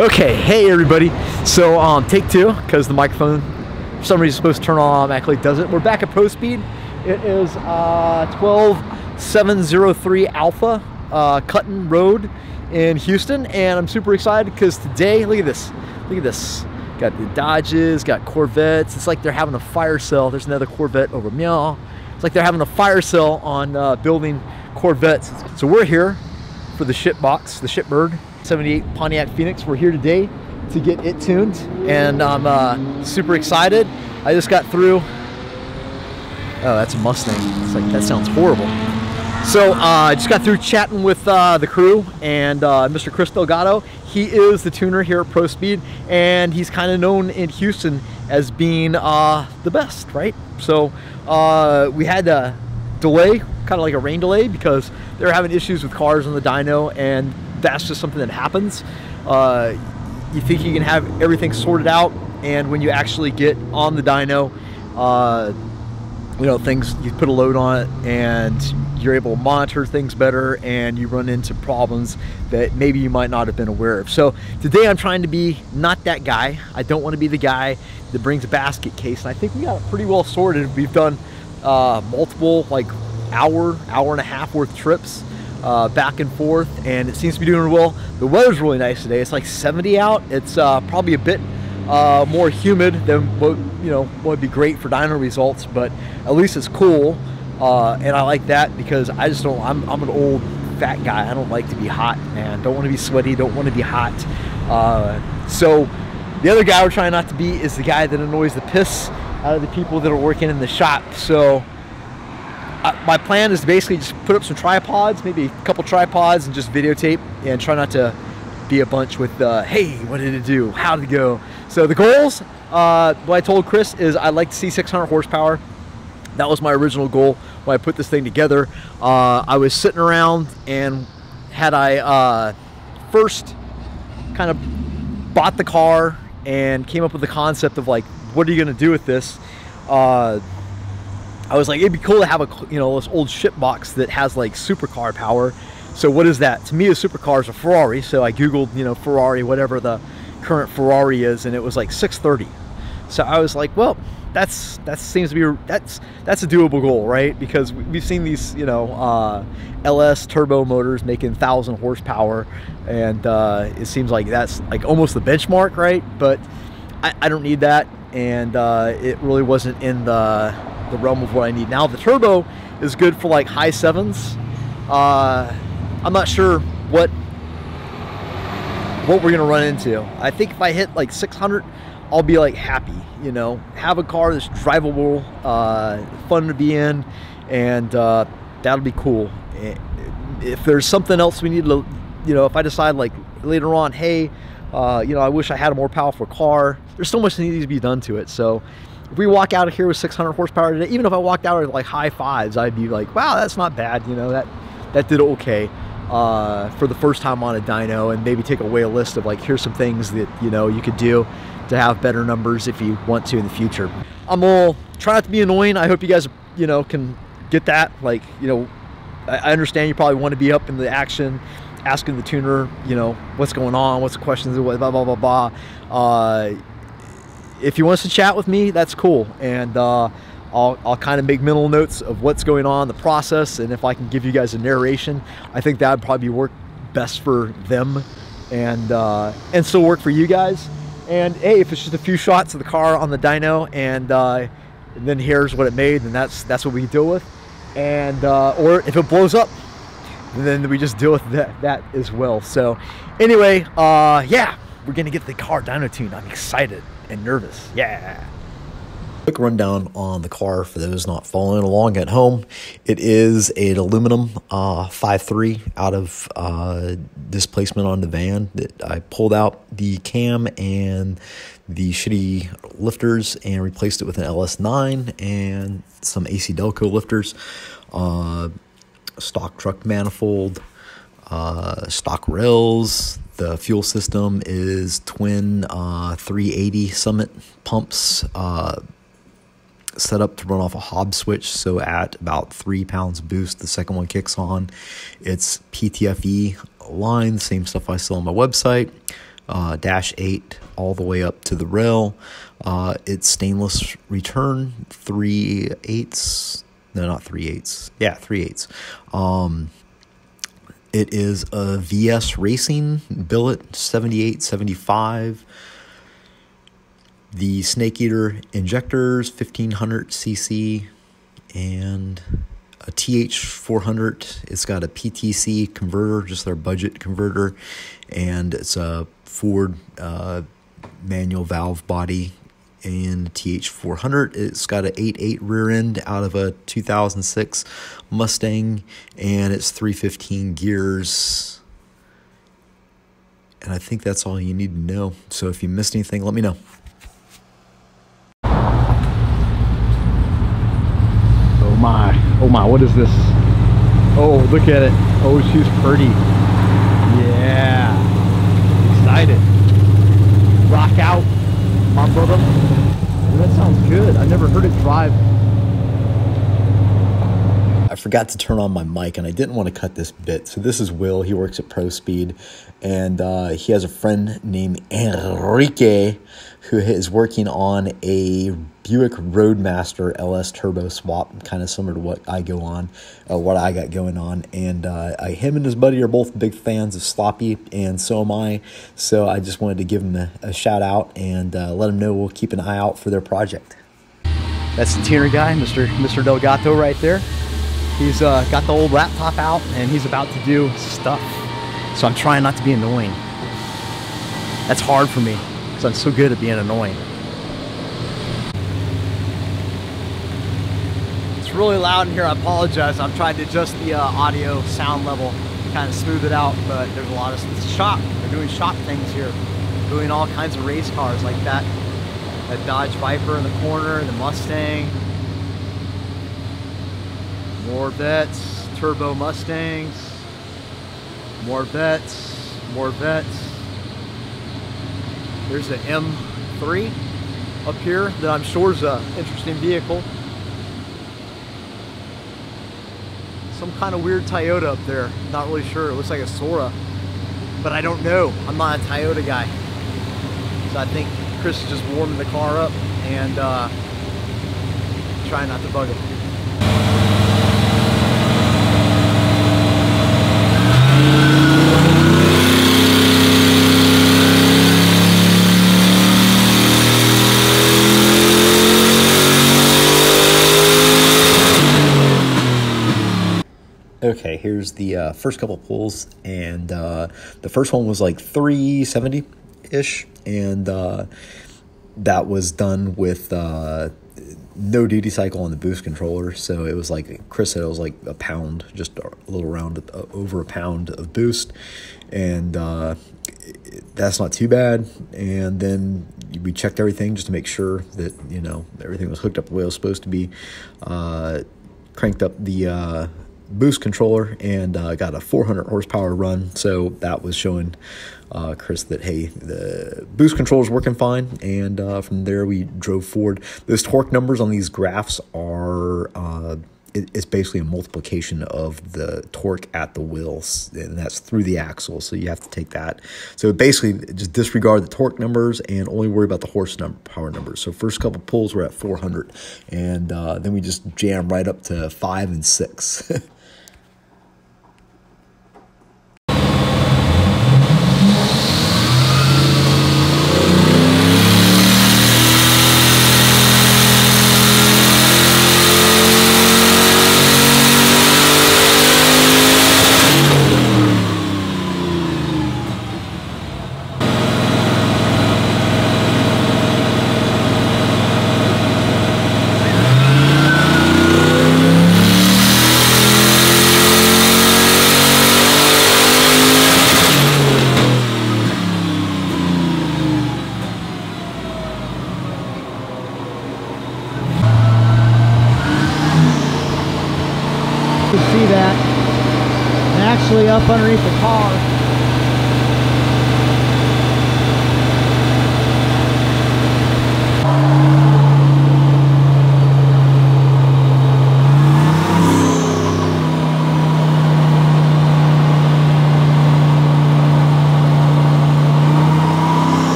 Okay, hey everybody. So take two, because the microphone for some reason is supposed to turn on automatically, doesn't. We're back at Pro Speed. It is 12703 Alpha Cutton Road in Houston, and I'm super excited because today, look at this. Got the Dodges, got Corvettes. It's like they're having a fire sale. There's another Corvette over meow. It's like they're having a fire sale on building Corvettes. So we're here for the shitbox, the shitbird 78 Pontiac Phoenix. We're here today to get it tuned, and I'm super excited. I just got through. Oh, that's a Mustang. It's like, that sounds horrible. So I just got through chatting with the crew and Mr. Chris Delgado. He is the tuner here at Pro Speed, and he's kind of known in Houston as being the best, right? So we had a delay, kind of like a rain delay, because they were having issues with cars on the dyno, and that's just something that happens. You think you can have everything sorted out, and when you actually get on the dyno, you know, things, you put a load on it and you're able to monitor things better, and you run into problems that maybe you might not have been aware of. So today I'm trying to be not that guy. I don't want to be the guy that brings a basket case, and I think we got it pretty well sorted. We've done multiple, like hour and a half worth trips back and forth, and it seems to be doing well. The weather's really nice today. It's like 70 out. It's probably a bit more humid than what, you know, would be great for dyno results, but at least it's cool, and I like that because I just don't, I'm an old fat guy. I don't like to be hot, man. Don't want to be sweaty, don't want to be hot. So the other guy we're trying not to be is the guy that annoys the piss out of the people that are working in the shop. So my plan is to basically just put up some tripods, maybe a couple tripods, and just videotape, and try not to be a bunch with hey, what did it do, how did it go. So the goals, what I told Chris is I'd like to see 600 horsepower. That was my original goal when I put this thing together. I was sitting around, and had I first kind of bought the car and came up with the concept of like, what are you gonna do with this? I was like, it'd be cool to have a, you know, this old ship box that has like supercar power. So what is that? To me, a supercar is a Ferrari. So I Googled, you know, Ferrari, whatever the current Ferrari is, and it was like 630. So I was like, well, that seems to be, that's a doable goal, right? Because we've seen these, you know, LS turbo motors making 1,000 horsepower, and it seems like that's like almost the benchmark, right? But I don't need that, and it really wasn't in the realm of what I need. Now the turbo is good for like high sevens. I'm not sure what we're gonna run into. I think if I hit like 600, I'll be like happy, you know, have a car that's drivable, fun to be in, and that'll be cool. If there's something else we need to, you know, if I decide like later on, hey, you know, I wish I had a more powerful car, there's so much that needs to be done to it. So if we walk out of here with 600 horsepower today, even if I walked out with like high fives, I'd be like, wow, that's not bad, you know, that did okay for the first time on a dyno, and maybe take away a list of like, here's some things that, you know, you could do to have better numbers if you want to in the future. I'm gonna try not to be annoying. I hope you guys, you know, can get that. Like, you know, I understand you probably want to be up in the action, asking the tuner, you know, what's going on, what's the questions, blah, blah, blah, blah. If you want us to chat with me, that's cool. And I'll kind of make mental notes of what's going on, the process, and if I can give you guys a narration, I think that would probably work best for them, and still work for you guys. And hey, if it's just a few shots of the car on the dyno, and then here's what it made, then that's what we deal with. And or if it blows up, then we just deal with that as well. So anyway, yeah, we're gonna get the car dyno tuned. I'm excited and nervous. Yeah. Quick rundown on the car for those not following along at home. It is an aluminum 5.3 out of displacement on the van that I pulled out the cam and the shitty lifters and replaced it with an LS9 and some AC Delco lifters, stock truck manifold, stock rails. The fuel system is twin 380 Summit pumps, set up to run off a Hobbs switch, so at about 3 pounds boost, the second one kicks on. It's PTFE line, same stuff I sell on my website. dash 8 all the way up to the rail. It's stainless return, 3/8. No, not 3/8. Yeah, 3/8. It is a VS Racing billet 7875. The Snake Eater injectors 1500 cc and a TH400. It's got a PTC converter, just their budget converter, and it's a Ford manual valve body. And TH400, it's got an 8.8 rear end out of a 2006 Mustang, and it's 315 gears. And I think that's all you need to know. So if you missed anything, let me know. Oh my, what is this? Oh, look at it. Oh, she's pretty. Yeah. Excited. Rock out, my brother. Oh, that sounds good. I never heard it drive. I forgot to turn on my mic, and I didn't want to cut this bit. So this is Will. He works at Pro Speed, and he has a friend named Enrique who is working on a Buick Roadmaster LS turbo swap, kind of similar to what I got going on. And him and his buddy are both big fans of Sloppy, and so am I. So I just wanted to give him a shout out and let him know we'll keep an eye out for their project. That's the tuner guy, Mr. Delgato right there. He's got the old laptop out, and he's about to do stuff. So I'm trying not to be annoying. That's hard for me, because I'm so good at being annoying. It's really loud in here. I apologize. I'm trying to adjust the audio sound level, kind of smooth it out, but there's a lot of, it's a shop. They're doing shop things here. Doing all kinds of race cars like that Dodge Viper in the corner, the Mustang. More vets, turbo Mustangs, more vets, more vets. There's an M3 up here that I'm sure is an interesting vehicle. Some kind of weird Toyota up there. Not really sure. It looks like a Sora, but I don't know. I'm not a Toyota guy. So I think Chris is just warming the car up and trying not to bug him. Okay, here's the first couple pulls, and the first one was like 370-ish, and that was done with no duty cycle on the boost controller, so it was like, Chris said it was like a pound, just a little around over a pound of boost, and that's not too bad. And then we checked everything just to make sure that, you know, everything was hooked up the way it was supposed to be, cranked up the boost controller, and got a 400 horsepower run. So that was showing Chris that, hey, the boost controller is working fine. And from there we drove forward. Those torque numbers on these graphs are it's basically a multiplication of the torque at the wheels, and that's through the axle, so you have to take that. So basically just disregard the torque numbers and only worry about the horsepower numbers. So first couple pulls were at 400, and then we just jammed right up to 5 and 6. See that, and actually up underneath the car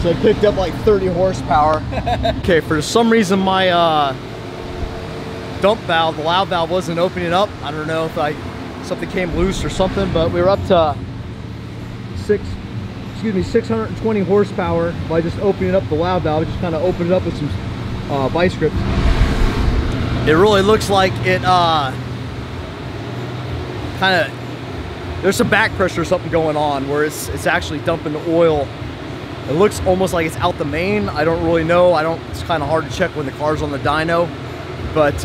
I picked up like 30 horsepower. Okay, for some reason my dump valve, the loud valve, wasn't opening up. I don't know if something came loose or something, but we were up to 620 horsepower by just opening up the loud valve. Just kind of opened it up with some vice grips. It really looks like it kind of, there's some back pressure or something going on where it's actually dumping the oil. It looks almost like it's out the main. I don't really know. It's kind of hard to check when the car's on the dyno, but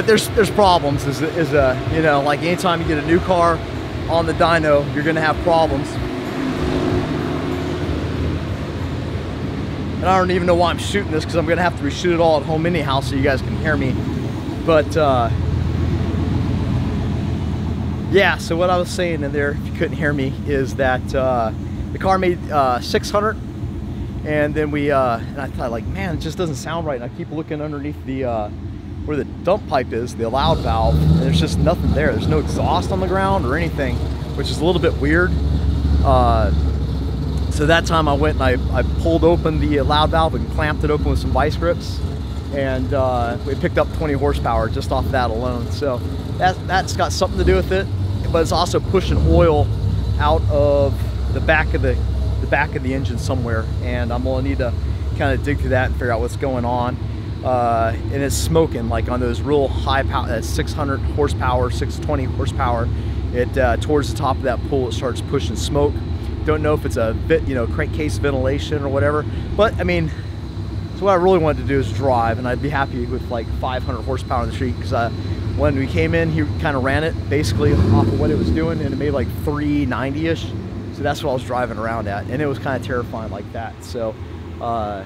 there's problems. You know, like anytime you get a new car on the dyno, you're gonna have problems. And I don't even know why I'm shooting this, because I'm gonna have to reshoot it all at home anyhow so you guys can hear me. But yeah, so what I was saying in there, if you couldn't hear me, is that the car made 600, and then and I thought, like, man, it just doesn't sound right. And I keep looking underneath the where the dump pipe is, the loud valve, and there's just nothing there. There's no exhaust on the ground or anything, which is a little bit weird. So that time I went and I pulled open the loud valve and clamped it open with some vice grips, and we picked up 20 horsepower just off that alone. So that's got something to do with it, but it's also pushing oil out of the back of the engine somewhere, and I'm gonna need to kind of dig through that and figure out what's going on. And it's smoking, like on those real high power, 600 horsepower, 620 horsepower. It towards the top of that pull, it starts pushing smoke. Don't know if it's a bit, you know, crankcase ventilation or whatever, but I mean, so what I really wanted to do is drive, and I'd be happy with like 500 horsepower on the street, because when we came in, he kind of ran it basically off of what it was doing, and it made like 390-ish. So that's what I was driving around at, and it was kind of terrifying like that. So so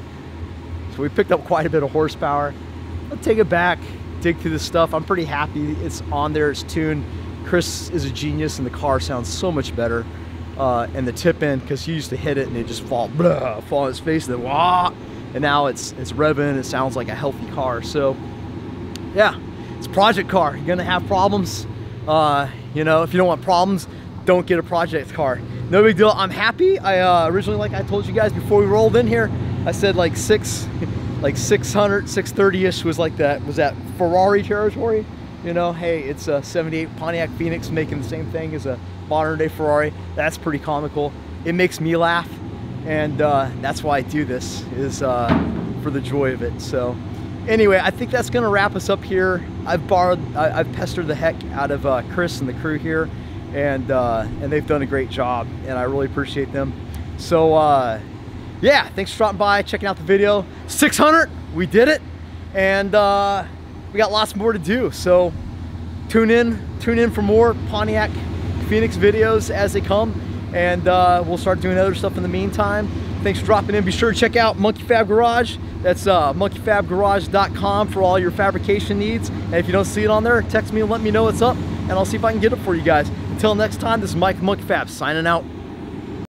we picked up quite a bit of horsepower. I'll take it back, dig through this stuff. I'm pretty happy it's on there, it's tuned. Chris is a genius, and the car sounds so much better. And the tip in, because he used to hit it and it just fall on his face, and then wah, and now it's revving. It sounds like a healthy car. So yeah, it's a project car. You're gonna have problems. You know, if you don't want problems, don't get a project car. No big deal. I'm happy. I originally, like I told you guys before we rolled in here, I said like 600, 630-ish was like that Ferrari territory. You know, hey, it's a 78 Pontiac Phoenix making the same thing as a modern day Ferrari. That's pretty comical. It makes me laugh, and that's why I do this, is for the joy of it. So anyway, I think that's gonna wrap us up here. I've pestered the heck out of Chris and the crew here, and they've done a great job, and I really appreciate them. So yeah, thanks for dropping by, checking out the video. 600, we did it, and we got lots more to do. So tune in for more Pontiac Phoenix videos as they come, and we'll start doing other stuff in the meantime. Thanks for dropping in. Be sure to check out Monkey Fab Garage. That's monkeyfabgarage.com for all your fabrication needs. And if you don't see it on there, text me and let me know what's up, and I'll see if I can get it for you guys. Until next time, this is Mike Monkey Fab signing out.